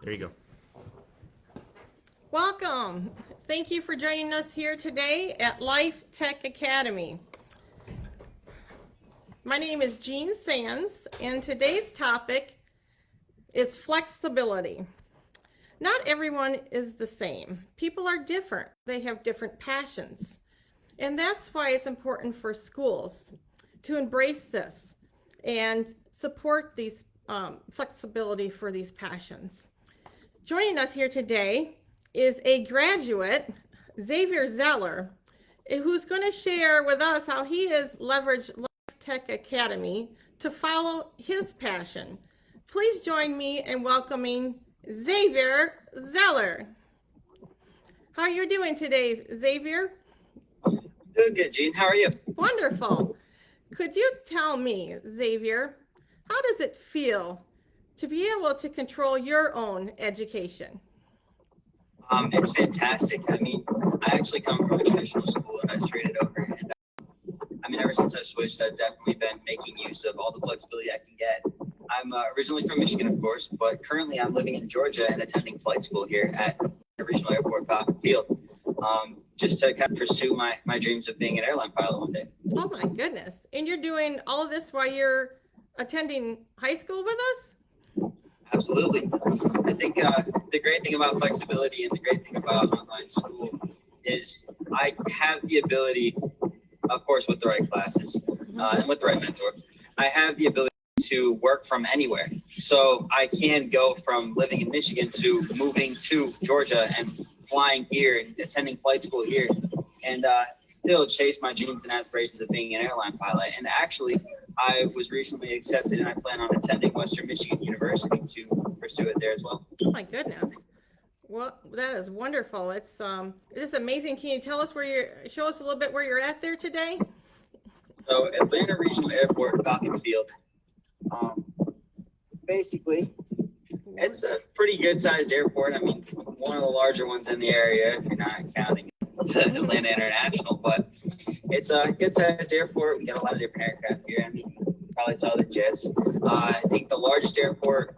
There you go. Welcome. Thank you for joining us here today at Life Tech Academy. My name is Jean Sands, and today's topic is flexibility. Not everyone is the same. People are different. They have different passions. And that's why it's important for schools to embrace this and support these flexibility for these passions. Joining us here today is a graduate, Xavier Zeller, who's going to share with us how he has leveraged Life Tech Academy to follow his passion. Please join me in welcoming Xavier Zeller. How are you doing today, Xavier? Doing good, Jean. How are you? Wonderful. Could you tell me, Xavier, how does it feel to be able to control your own education? It's fantastic. I mean, I actually come from a traditional school and I straight it over. And ever since I switched, I've definitely been making use of all the flexibility I can get. I'm originally from Michigan, of course, but currently I'm living in Georgia and attending flight school here at the regional airport, Falcon Field, just to kind of pursue my dreams of being an airline pilot one day. Oh my goodness. And you're doing all of this while you're attending high school with us? Absolutely. I think the great thing about flexibility and the great thing about online school is I have the ability, of course, with the right classes and with the right mentor, I have the ability to work from anywhere. So I can go from living in Michigan to moving to Georgia and flying here and attending flight school here and still chase my dreams and aspirations of being an airline pilot. And actually, I was recently accepted and I plan on attending Western Michigan University to pursue it there as well. Oh my goodness. Well, that is wonderful. It's just amazing. Can you tell us show us a little bit where you're at there today? So Atlanta Regional Airport, Falcon Field. Basically, it's a pretty good sized airport. I mean, one of the larger ones in the area, if you're not counting Atlanta International, but it's a good sized airport. We got a lot of different aircraft here. I mean, probably saw the jets. I think the largest aircraft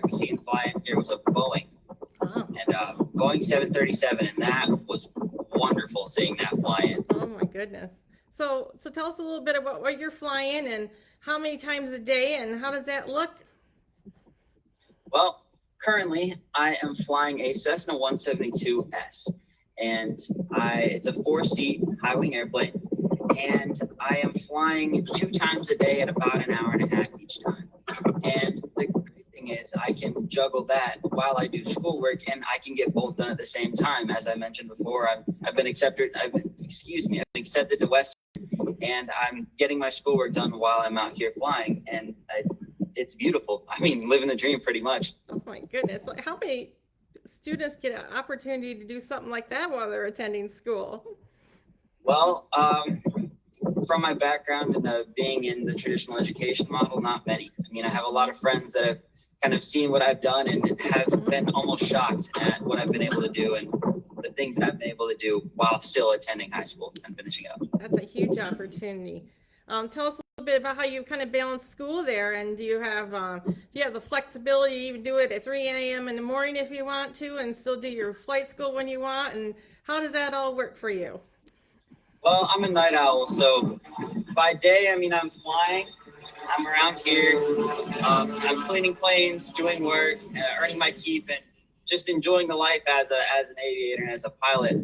we seen fly in here was a Boeing. Wow. And Boeing 737, and that was wonderful seeing that fly in. Oh my goodness. So tell us a little bit about what you're flying and how many times a day and how does that look? Well, currently I am flying a Cessna 172S, and it's a 4-seat high-wing airplane, and I am flying 2 times a day at about an hour and a half each time. And the great thing is I can juggle that while I do schoolwork, and I can get both done at the same time. As I mentioned before, I've been accepted to Western, and I'm getting my schoolwork done while I'm out here flying, and it's beautiful. I mean, living the dream pretty much. Oh my goodness. How many students get an opportunity to do something like that while they're attending school? Well, from my background and being in the traditional education model, not many. I mean, I have a lot of friends that have kind of seen what I've done and have been almost shocked at what I've been able to do and the things that I've been able to do while still attending high school and finishing up. That's a huge opportunity. Tell us a little bit about how you kind of balance school there, and do you have the flexibility to even do it at 3 a.m. in the morning if you want to and still do your flight school when you want, and how does that all work for you? Well, I'm a night owl, so by day, I mean, I'm flying, I'm around here, I'm cleaning planes, doing work, earning my keep, and just enjoying the life as an aviator and as a pilot.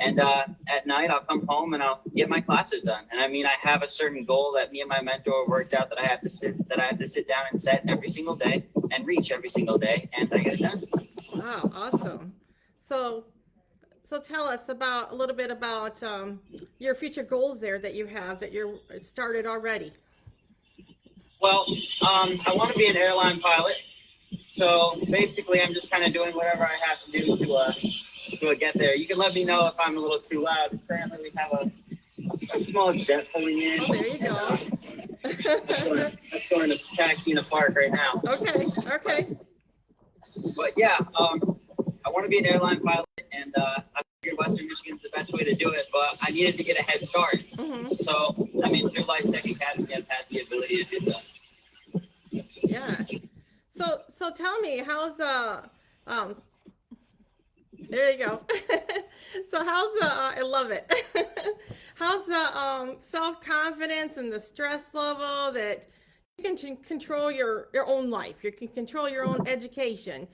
And at night, I'll come home and I'll get my classes done. And I mean, I have a certain goal that me and my mentor worked out that I have to sit down and set every single day and reach every single day, and I get it done. Wow, awesome. So tell us a little bit about your future goals there that you have that you're started already. Well, I want to be an airline pilot. So basically, I'm just kind of doing whatever I have to do to get there. You can let me know if I'm a little too loud. Currently, we have a small jet pulling in. Oh, there you go. That's going to taxi in the park right now. Okay. But yeah, I want to be an airline pilot, and I figured Western Michigan's the best way to do it, but I needed to get a head start. Mm-hmm. So, I mean, through Life Tech Academy, I've had the ability to do so. Yeah. So tell me, how's um, there you go. So how's the, I love it. How's the self-confidence and the stress level that you can control your own life. You can control your own education.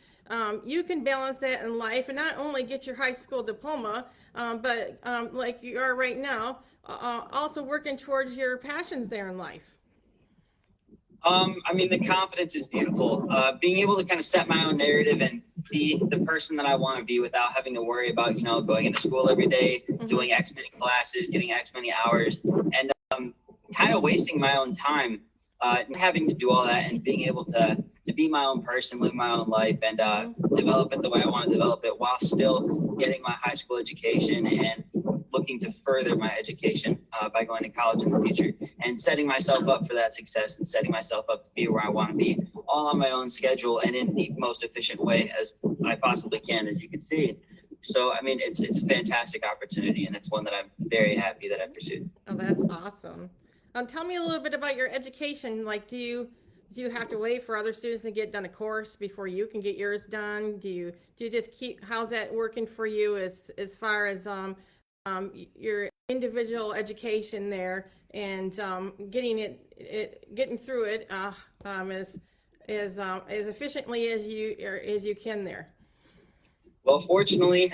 You can balance that in life and not only get your high school diploma, but like you are right now, also working towards your passions there in life. I mean, the confidence is beautiful. Being able to kind of set my own narrative and be the person that I want to be without having to worry about, going into school every day, doing X many classes, getting X many hours, and kind of wasting my own time, having to do all that and being able to be my own person, live my own life, and develop it the way I want to develop it while still getting my high school education and looking to further my education by going to college in the future and setting myself up for that success and setting myself up to be where I want to be, all on my own schedule and in the most efficient way as I possibly can, as you can see. So, I mean, it's a fantastic opportunity, and it's one that I'm very happy that I pursued. Oh, that's awesome. Tell me a little bit about your education. Like, do you have to wait for other students to get done a course before you can get yours done? Do you just keep, how's that working for you as far as your individual education there and getting through it as efficiently as you can there? Well, fortunately,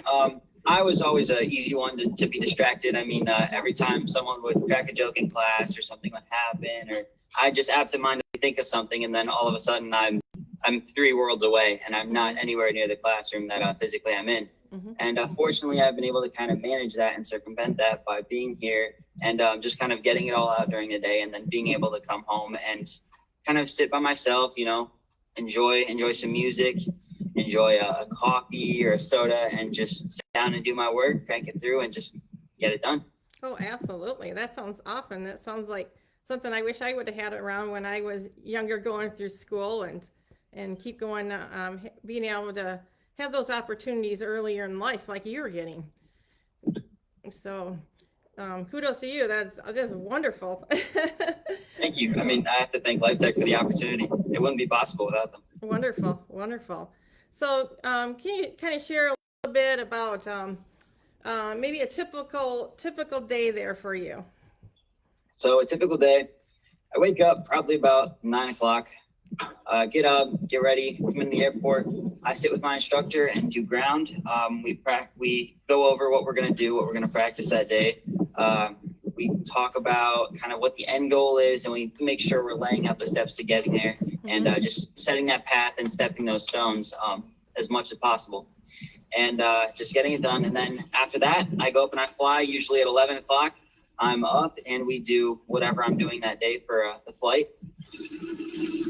I was always an easy one to be distracted. I mean, every time someone would crack a joke in class or something would happen, or I just absentmindedly think of something, and then all of a sudden I'm 3 worlds away, and I'm not anywhere near the classroom that physically I'm in. And fortunately, I've been able to kind of manage that and circumvent that by being here and just kind of getting it all out during the day, and then being able to come home and kind of sit by myself, enjoy some music, enjoy a coffee or a soda, and just sit down and do my work, crank it through, and just get it done. Oh, absolutely. That sounds awesome. That sounds like something I wish I would have had around when I was younger, going through school and keep going, being able to have those opportunities earlier in life like you were getting. So kudos to you. That's just wonderful. Thank you. I mean, I have to thank Life Tech for the opportunity. It wouldn't be possible without them. Wonderful, wonderful. So can you kind of share a little bit about maybe a typical day there for you? So a typical day, I wake up probably about 9 o'clock, get up, get ready, come in the airport. I sit with my instructor and do ground. We go over what we're going to do, what we're going to practice that day. We talk about kind of what the end goal is, and we make sure we're laying out the steps to getting there, and just setting that path and stepping those stones as much as possible, and just getting it done. And then after that, I go up and I fly, usually at 11 o'clock. I'm up and we do whatever I'm doing that day for the flight.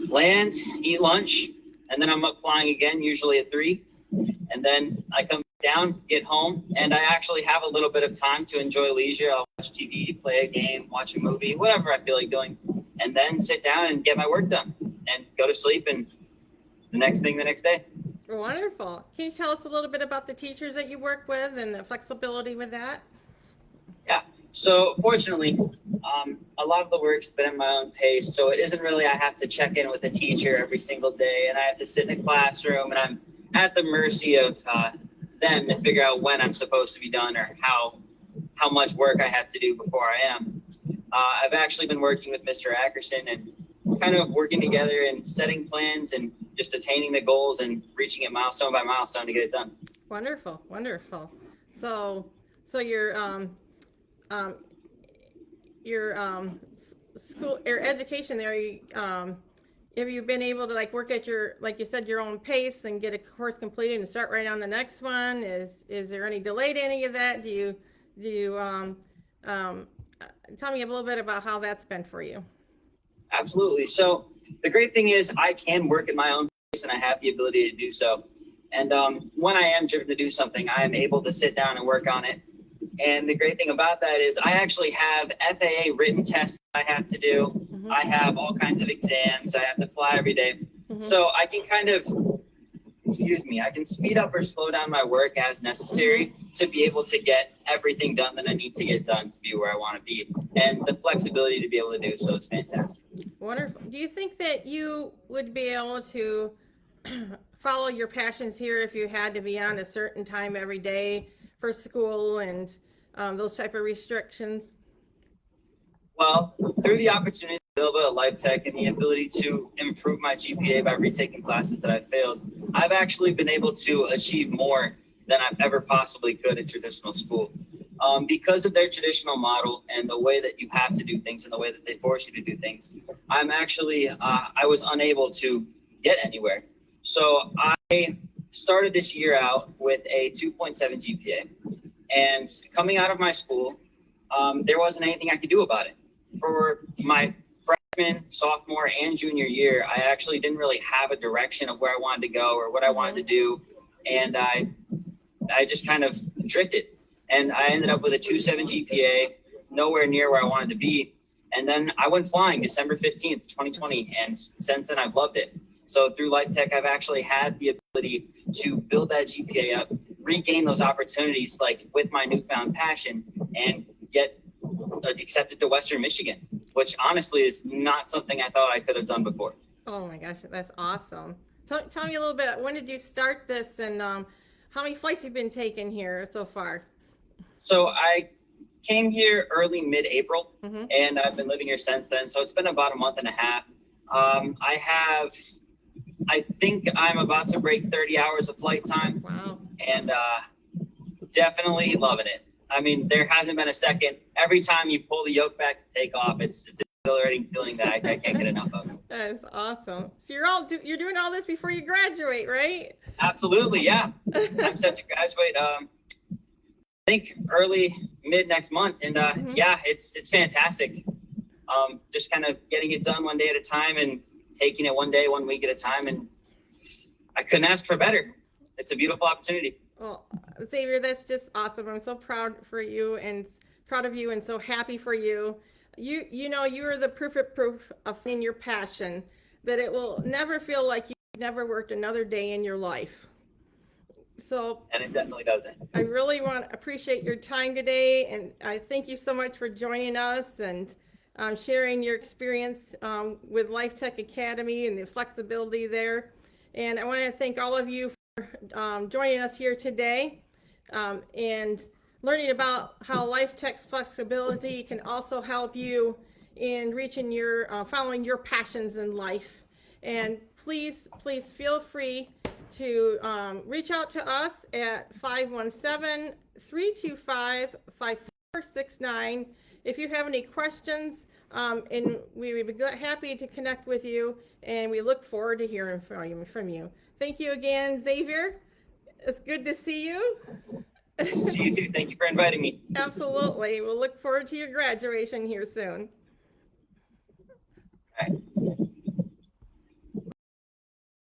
Land, eat lunch, and then I'm up flying again, usually at 3. And then I come down, get home, and I actually have a little bit of time to enjoy leisure. I'll watch TV, play a game, watch a movie, whatever I feel like doing, and then sit down and get my work done and go to sleep, and the next day. Wonderful. Can you tell us a little bit about the teachers that you work with and the flexibility with that? Yeah. So fortunately, a lot of the work's been at my own pace, so it isn't really I have to check in with a teacher every single day, and I have to sit in a classroom, and I'm at the mercy of them to figure out when I'm supposed to be done or how much work I have to do before I am. I've actually been working with Mr. Ackerson and kind of working together and setting plans and just attaining the goals and reaching it milestone by milestone to get it done. Wonderful, wonderful. So your education there, have you been able to like work at your, like you said, your own pace and get a course completed and start right on the next one? Is there any delay to any of that? Do you tell me a little bit about how that's been for you? Absolutely. So the great thing is I can work at my own pace and I have the ability to do so. And when I am driven to do something, I am able to sit down and work on it. And the great thing about that is I actually have FAA written tests I have to do. I have all kinds of exams. I have to fly every day. So I can kind of, I can speed up or slow down my work as necessary to be able to get everything done that I need to get done to be where I want to be. And the flexibility to be able to do so is fantastic. Wonderful. Do you think that you would be able to follow your passions here if you had to be on a certain time every day for school and those type of restrictions? Well, through the opportunity available at Life Tech and the ability to improve my GPA by retaking classes that I failed, I've actually been able to achieve more than I've ever possibly could at traditional school. Because of their traditional model and the way that you have to do things and the way that they force you to do things, I was unable to get anywhere. So I started this year out with a 2.7 GPA. And coming out of my school, there wasn't anything I could do about it. For my freshman, sophomore, and junior year, I actually didn't really have a direction of where I wanted to go or what I wanted to do. And I just kind of drifted. And I ended up with a 2.7 GPA, nowhere near where I wanted to be. And then I went flying December 15th, 2020. And since then, I've loved it. So through Life Tech, I've actually had the ability to build that GPA up, regain those opportunities like with my newfound passion, and get accepted to Western Michigan, which honestly is not something I thought I could have done before. Oh my gosh, that's awesome. Tell me a little bit, when did you start this, and how many flights you've been taking here so far? So I came here early mid-April, Mm-hmm. and I've been living here since then. So it's been about a month and a half. I think I'm about to break 30 hours of flight time. Wow. And definitely loving it. I mean, there hasn't been a second. Every time you pull the yoke back to take off, it's an exhilarating feeling that I can't get enough of. That is awesome. So you're doing all this before you graduate, right? Absolutely, yeah. I'm set to graduate. I think mid next month, and yeah, it's fantastic. Just kind of getting it done one day at a time and taking it one day, 1 week at a time, and I couldn't ask for better. It's a beautiful opportunity. Well, Xavier, that's just awesome. I'm so proud for you and proud of you and so happy for you. You know, you are the perfect proof of in your passion that it will never feel like you've never worked another day in your life. So, And it definitely doesn't. I really want to appreciate your time today, and I thank you so much for joining us and sharing your experience with Life Tech Academy and the flexibility there. And I want to thank all of you for joining us here today and learning about how Life Tech's flexibility can also help you in reaching your following your passions in life. And please feel free to reach out to us at 517-325-5469 if you have any questions, and we would be happy to connect with you, and we look forward to hearing from you. Thank you again, Xavier. It's good to see you. See you too. Thank you for inviting me. Absolutely. We'll look forward to your graduation here soon.